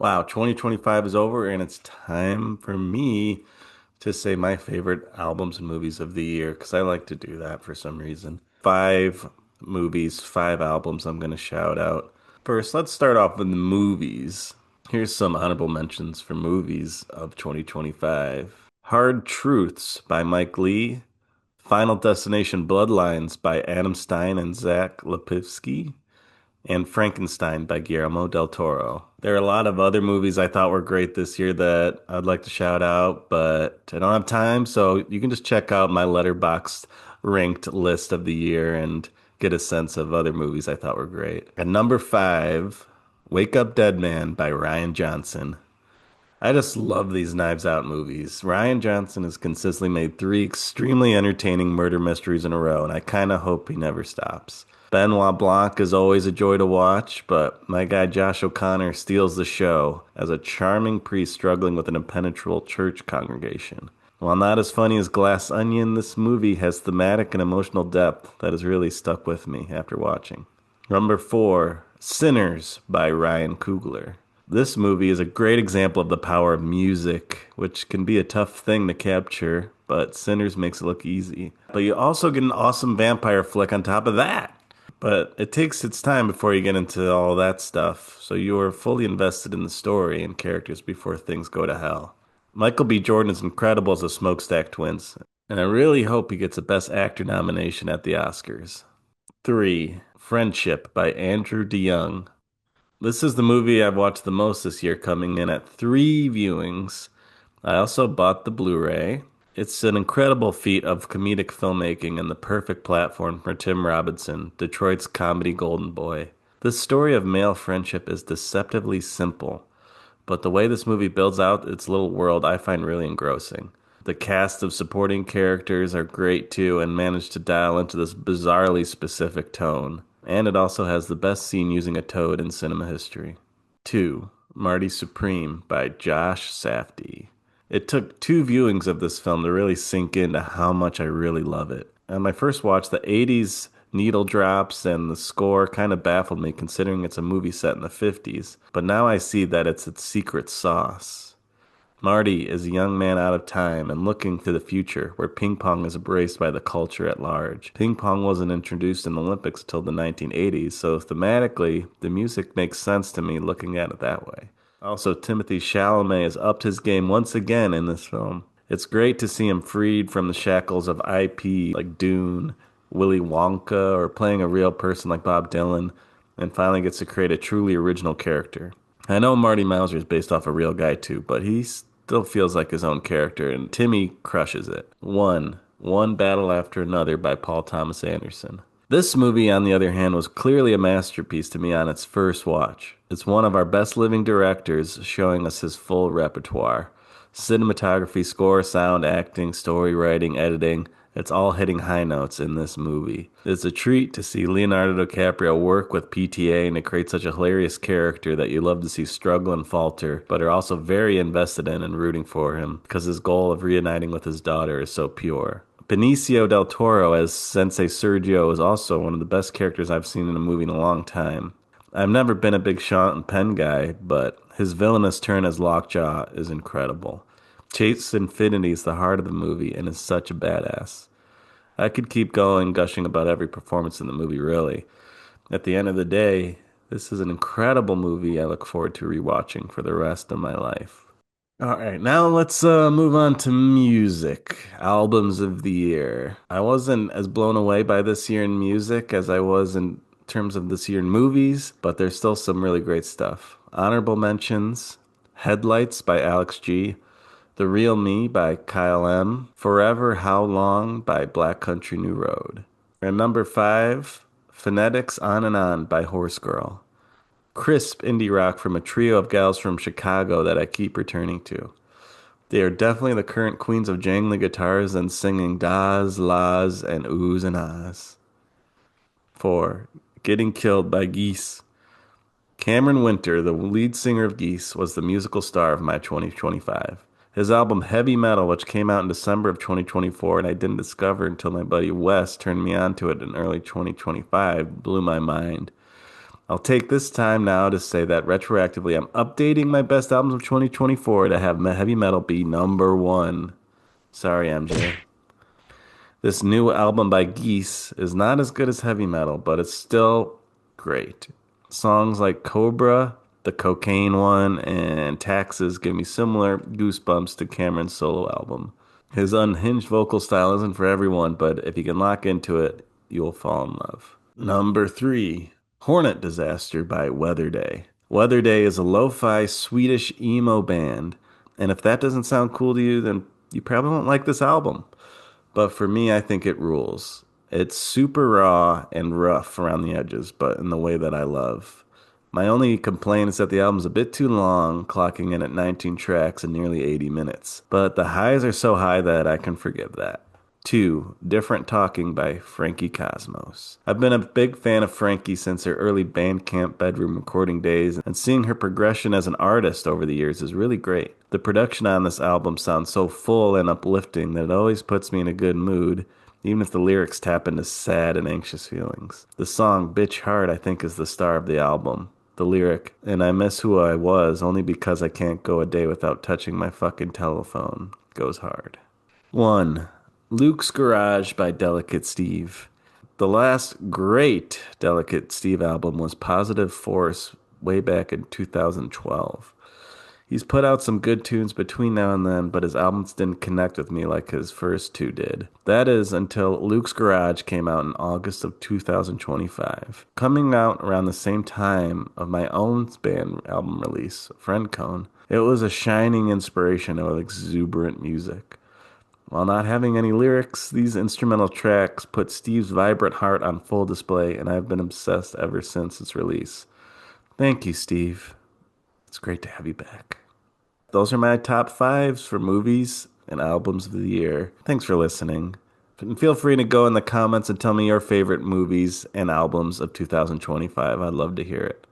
Wow, 2025 is over and it's time for me to say my favorite albums and movies of the year because I like to do that for some reason. Five movies, five albums I'm going to shout out. First, let's start off with the movies. Here's some honorable mentions for movies of 2025. Hard Truths by Mike Lee. Final Destination Bloodlines by Adam Stein and Zach Lipivsky and Frankenstein by Guillermo del Toro. There are a lot of other movies I thought were great this year that I'd like to shout out, but I don't have time, so you can just check out my Letterboxd ranked list of the year and get a sense of other movies I thought were great. At number five, Wake Up Dead Man by Ryan Johnson. I just love these Knives Out movies. Ryan Johnson has consistently made three extremely entertaining murder mysteries in a row, and I kind of hope he never stops. Benoit Blanc is always a joy to watch, but my guy Josh O'Connor steals the show as a charming priest struggling with an impenetrable church congregation. While not as funny as Glass Onion, this movie has thematic and emotional depth that has really stuck with me after watching. Number four, Sinners by Ryan Coogler. This movie is a great example of the power of music, which can be a tough thing to capture, but Sinners makes it look easy. But you also get an awesome vampire flick on top of that. But it takes its time before you get into all that stuff, so you are fully invested in the story and characters before things go to hell. Michael B. Jordan is incredible as the Smokestack Twins, and I really hope he gets a Best Actor nomination at the Oscars. 3. Friendship by Andrew DeYoung. This is the movie I've watched the most this year, coming in at three viewings. I also bought the Blu-ray. It's an incredible feat of comedic filmmaking and the perfect platform for Tim Robinson, Detroit's comedy golden boy. The story of male friendship is deceptively simple, but the way this movie builds out its little world I find really engrossing. The cast of supporting characters are great too and manage to dial into this bizarrely specific tone. And it also has the best scene using a toad in cinema history. 2. Marty Supreme by Josh Safdie. It took two viewings of this film to really sink into how much I really love it. On my first watch, the 80s needle drops and the score kind of baffled me considering it's a movie set in the 50s, but now I see that it's its secret sauce. Marty is a young man out of time and looking to the future, where ping pong is embraced by the culture at large. Ping pong wasn't introduced in the Olympics until the 1980s, so thematically, the music makes sense to me looking at it that way. Also, Timothy Chalamet has upped his game once again in this film. It's great to see him freed from the shackles of IP like Dune, Willy Wonka, or playing a real person like Bob Dylan, and finally gets to create a truly original character. I know Marty Mauser is based off a real guy too, but he still feels like his own character, and Timmy crushes it. One Battle After Another by Paul Thomas Anderson. This movie, on the other hand, was clearly a masterpiece to me on its first watch. It's one of our best living directors showing us his full repertoire. Cinematography, score, sound, acting, story writing, editing, it's all hitting high notes in this movie. It's a treat to see Leonardo DiCaprio work with PTA and to create such a hilarious character that you love to see struggle and falter, but are also very invested in and rooting for him because his goal of reuniting with his daughter is so pure. Benicio del Toro as Sensei Sergio is also one of the best characters I've seen in a movie in a long time. I've never been a big Sean Penn guy, but his villainous turn as Lockjaw is incredible. Chase Infinity is the heart of the movie and is such a badass. I could keep going, gushing about every performance in the movie, really. At the end of the day, this is an incredible movie I look forward to rewatching for the rest of my life. All right, now let's move on to music, albums of the year. I wasn't as blown away by this year in music as I was in terms of this year in movies, but there's still some really great stuff. Honorable mentions, Headlights by Alex G, The Real Me by Kyle M, Forever How Long by Black Country New Road. And number five, Phonetics On and On by Horse Girl. Crisp indie rock from a trio of gals from Chicago that I keep returning to. They are definitely the current queens of jangly guitars and singing das, las, and oohs and ahs. 4. Getting Killed by Geese. Cameron Winter, the lead singer of Geese, was the musical star of my 2025. His album Heavy Metal, which came out in December of 2024 and I didn't discover until my buddy Wes turned me on to it in early 2025, blew my mind. I'll take this time now to say that retroactively, I'm updating my best albums of 2024 to have heavy metal be number one. Sorry, MJ. This new album by Geese is not as good as heavy metal, but it's still great. Songs like Cobra, the Cocaine one, and Taxes give me similar goosebumps to Cameron's solo album. His unhinged vocal style isn't for everyone, but if you can lock into it, you'll fall in love. Number three, Hornet Disaster by Weather Day. Weather Day is a lo-fi Swedish emo band, and if that doesn't sound cool to you, then you probably won't like this album. But for me, I think it rules. It's super raw and rough around the edges, but in the way that I love. My only complaint is that the album's a bit too long, clocking in at 19 tracks and nearly 80 minutes. But the highs are so high that I can forgive that. 2. Different Talking by Frankie Cosmos. I've been a big fan of Frankie since her early Bandcamp bedroom recording days, and seeing her progression as an artist over the years is really great. The production on this album sounds so full and uplifting that it always puts me in a good mood, even if the lyrics tap into sad and anxious feelings. The song Bitch Hard, I think, is the star of the album. The lyric, and I miss who I was only because I can't go a day without touching my fucking telephone, goes hard. 1. Luke's Garage by Delicate Steve. The last great Delicate Steve album was Positive Force way back in 2012. He's put out some good tunes between now and then, but his albums didn't connect with me like his first two did. That is until Luke's Garage came out in August of 2025. Coming out around the same time of my own band album release, Friend Cone, it was a shining inspiration of exuberant music. While not having any lyrics, these instrumental tracks put Steve's vibrant heart on full display, and I've been obsessed ever since its release. Thank you, Steve. It's great to have you back. Those are my top fives for movies and albums of the year. Thanks for listening. And feel free to go in the comments and tell me your favorite movies and albums of 2025. I'd love to hear it.